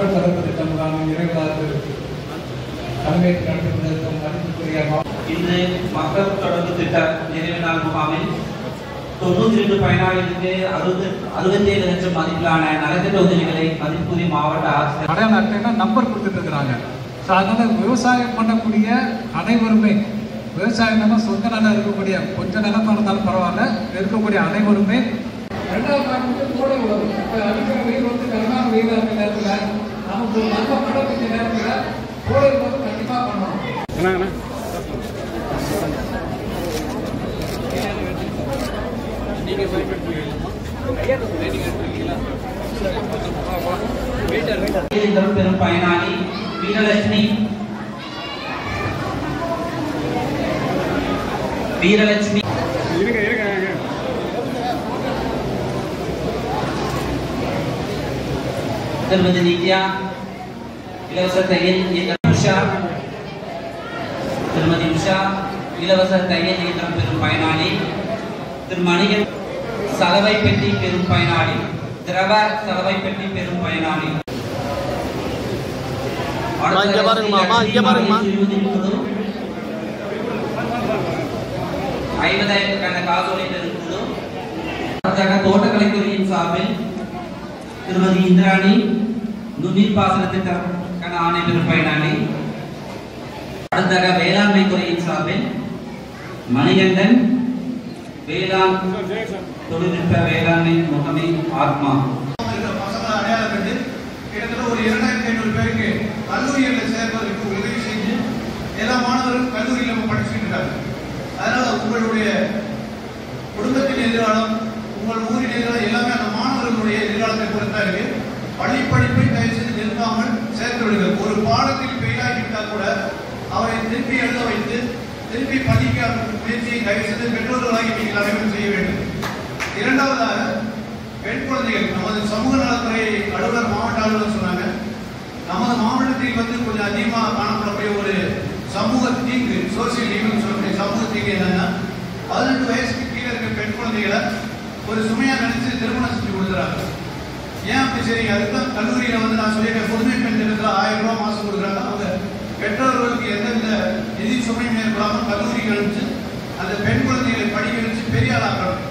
மக்கள் தொடர்பு திட்ட முகாமின் நிறைவாளர்கள் தலைமையேற்று நடத்தி கொண்டிருக்கும் மதிப்புக்குரிய இன்று மக்கள் தொடர்பு திட்ட நிறைவு நாள் முகாமில் 92 பயனாளிகளுக்கு 67 லட்சம் மதிப்பிலான நலத்திட்ட உதவிகளை மதிப்புக்குரிய மாவட்ட ஆட்சியர் அடையாள அட்டைனா நம்பர் கொடுத்துட்டு இருக்கிறாங்க. ஸோ அதனால விவசாயம் பண்ணக்கூடிய அனைவருமே விவசாயம் சொந்த நிலம் இருக்கக்கூடிய கொஞ்சம் நிலமா இருந்தாலும் பரவாயில்ல, இருக்கக்கூடிய அனைவருமே 2வது நாள் கோடை உழவு இப்போ அடிக்கிற வெயில் கடுமையான வெயிலாக இருக்க நேரத்தில் நமக்கு நல்ல மழை பெய்ஞ்ச நேரத்தில் கோடை உழவு கண்டிப்பாக பண்ணணும். பெரும் பயனாளி வீரலட்சுமி திருமதி நித்யா இலவச தையல் உஷா திருமதி உஷா இலவச தையல் இயந்திரம் பெறும் பயனாளி திரு மணிகன் சலவை பெட்டி பெறும் பயனாளி திரவ சலவை பெட்டி பெறும் பயனாளி 50,000 காசோலை பெறுகிறது. தோட்டக்கலைத்துறையின் சார்பில் திருமதி இந்திராணி நுண்ணீர் பாசனத்திற்கான ஆணை பெறும் பயனாளி. அடுத்ததாக வேளாண்மை துறையின் சார்பில் மணிகண்டன் வேளாண் தொழில்நுட்ப வேளாண்மை முகமை ஆத்மா ஒரு 2500 பேருக்கு கல்லூரிகளில் சேர்ப்பதற்கு உதவி செஞ்சு எல்லா மாணவர்களும் கல்லூரியில் நம்ம படிச்சுட்டு இருக்காங்க. அதனால உங்களுடைய குடும்பத்தின் எதிர்காலம், உங்கள் ஊரின் எதிர்காலம் எல்லாமே அந்த மாணவர்களுடைய எதிர்காலத்தை பொறுத்தா இருக்கு. பள்ளி படிப்பை தயவு செய்து நிறுத்தாமல் சேர்த்து விடுங்கள். ஒரு பாடத்தில் பெயிலாகிவிட்டால் கூட அவரை திருப்பி எழுத வைத்து திருப்பி படிக்க முயற்சியை தயவு செய்து பெற்றோர்களாகி நீங்கள் அனைவரும் செய்ய வேண்டும். இரண்டாவதாக பெண் குழந்தைகள் நமது சமூக நலத்துறை அலுவலர் மாவட்ட அலுவலர் சொன்னாங்க, நமது மாவட்டத்தில் கொஞ்சம் அதிகமாக காணப்படக்கூடிய ஒரு சமூக தீங்கு, சோசியல் ஈவன் சொல்லக்கூடிய சமூக தீங்கு என்னன்னா 18 வயசுக்கு கீழே இருக்க பெண் குழந்தைகளை ஒரு சுமையா நினைச்சு திருமணம் செஞ்சு கொடுக்குறாங்க. ஏன் அப்படி சரிங்க? அதுதான் கல்லூரியில் நான் சொல்லியிருக்கேன், புதுமை பெண் திட்டத்தில் 1000 ரூபாய் மாசம் கொடுக்குறாங்க. அவங்க பெற்றோர்களுக்கு எந்தவித நிதி சுமையும் ஏற்படாமல் கல்லூரிக்கு அனுப்பிச்சு அந்த பெண் குழந்தைகளை படிக்க வச்சு பெரிய ஆளாக்கணும்.